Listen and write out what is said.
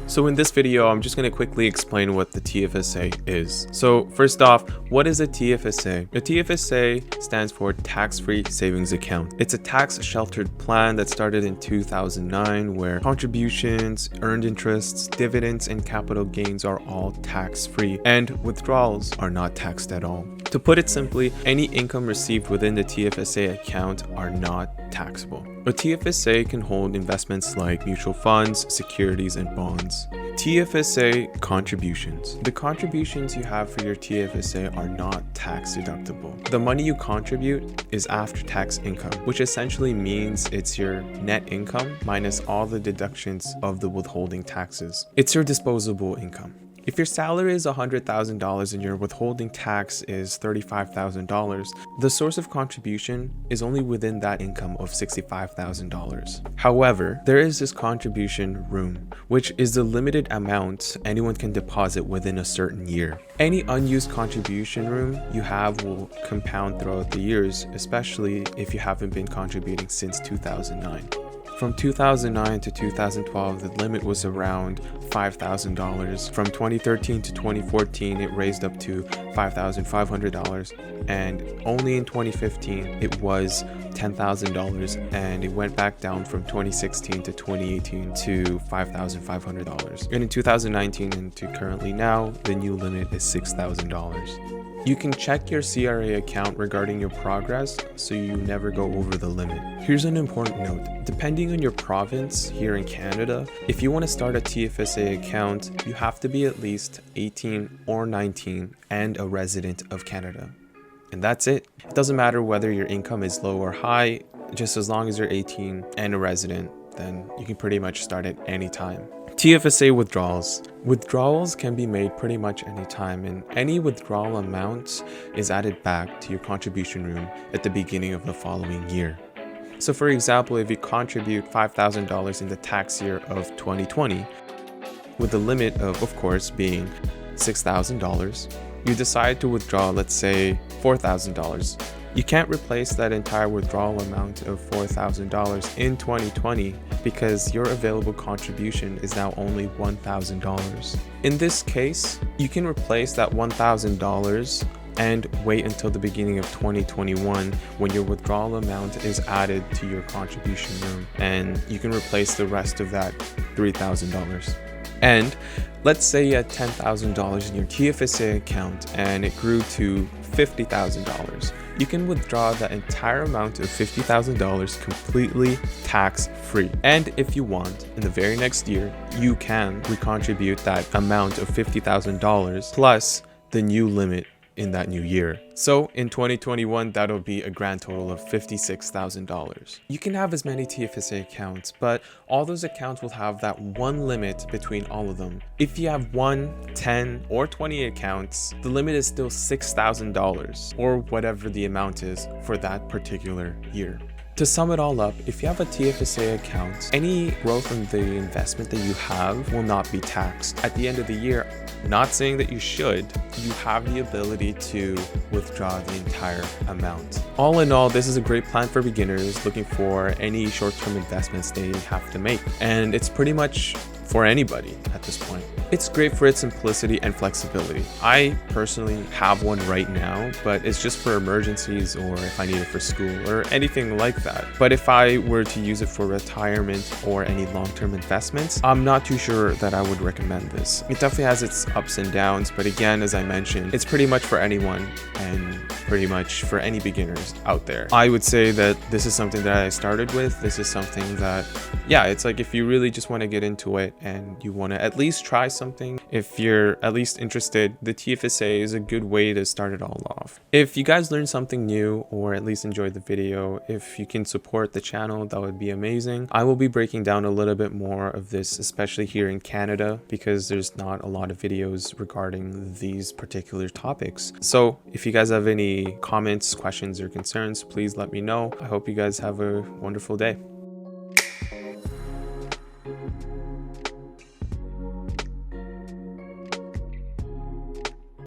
So in this video, I'm just going to quickly explain what the TFSA is. So first off, what is a TFSA? A TFSA stands for Tax-Free Savings Account. It's a tax-sheltered plan that started in 2009 where contributions, earned interests, dividends, and capital gains are all tax-free, and withdrawals are not taxed at all. To put it simply, any income received within the TFSA account are not taxable. A TFSA can hold investments like mutual funds, securities, and bonds. TFSA contributions. The contributions you have for your TFSA are not tax deductible. The money you contribute is after-tax income, which essentially means it's your net income minus all the deductions of the withholding taxes. It's your disposable income. If your salary is $100,000 and your withholding tax is $35,000, the source of contribution is only within that income of $65,000. However, there is this contribution room, which is the limited amount anyone can deposit within a certain year. Any unused contribution room you have will compound throughout the years, especially if you haven't been contributing since 2009. From 2009 to 2012, the limit was around $5,000. From 2013 to 2014, it raised up to $5,500. And only in 2015, it was $10,000. And it went back down from 2016 to 2018 to $5,500. And in 2019 and to currently now, the new limit is $6,000. You can check your CRA account regarding your progress so you never go over the limit. Here's an important note. Depending on your province here in Canada, if you want to start a TFSA account, you have to be at least 18 or 19 and a resident of Canada. And that's it. It doesn't matter whether your income is low or high, just as long as you're 18 and a resident, then you can pretty much start at any time. TFSA withdrawals. Withdrawals can be made pretty much any time, and any withdrawal amount is added back to your contribution room at the beginning of the following year. So for example, if you contribute $5,000 in the tax year of 2020, with the limit of course, being $6,000, you decide to withdraw, let's say, $4,000. You can't replace that entire withdrawal amount of $4,000 in 2020 because your available contribution is now only $1,000. In this case, you can replace that $1,000 and wait until the beginning of 2021 when your withdrawal amount is added to your contribution room, and you can replace the rest of that $3,000. And let's say you had $10,000 in your TFSA account and it grew to $50,000. You can withdraw that entire amount of $50,000 completely tax-free. And if you want, in the very next year, you can recontribute that amount of $50,000 plus the new limit in that new year. So in 2021, that'll be a grand total of $56,000. You can have as many TFSA accounts, but all those accounts will have that one limit between all of them. If you have 1, 10, or 20 accounts, the limit is still $6,000 or whatever the amount is for that particular year. To sum it all up, if you have a TFSA account, any growth in the investment that you have will not be taxed. At the end of the year, not saying that you should, you have the ability to withdraw the entire amount. All in all, this is a great plan for beginners looking for any short-term investments they have to make. And it's pretty much for anybody at this point. It's great for its simplicity and flexibility. I personally have one right now, but it's just for emergencies or if I need it for school or anything like that. But if I were to use it for retirement or any long-term investments, I'm not too sure that I would recommend this. It definitely has its ups and downs, but again, as I mentioned, it's pretty much for anyone and pretty much for any beginners out there. I would say that this is something that I started with. This is something that, yeah, it's like if you really just want to get into it and you want to at least try something, if you're at least interested, the TFSA is a good way to start it all off. If you guys learned something new or at least enjoyed the video, if you can support the channel, that would be amazing. I will be breaking down a little bit more of this, especially here in Canada, because there's not a lot of videos regarding these particular topics. So if you guys have any comments, questions, or concerns, please let me know. I hope you guys have a wonderful day.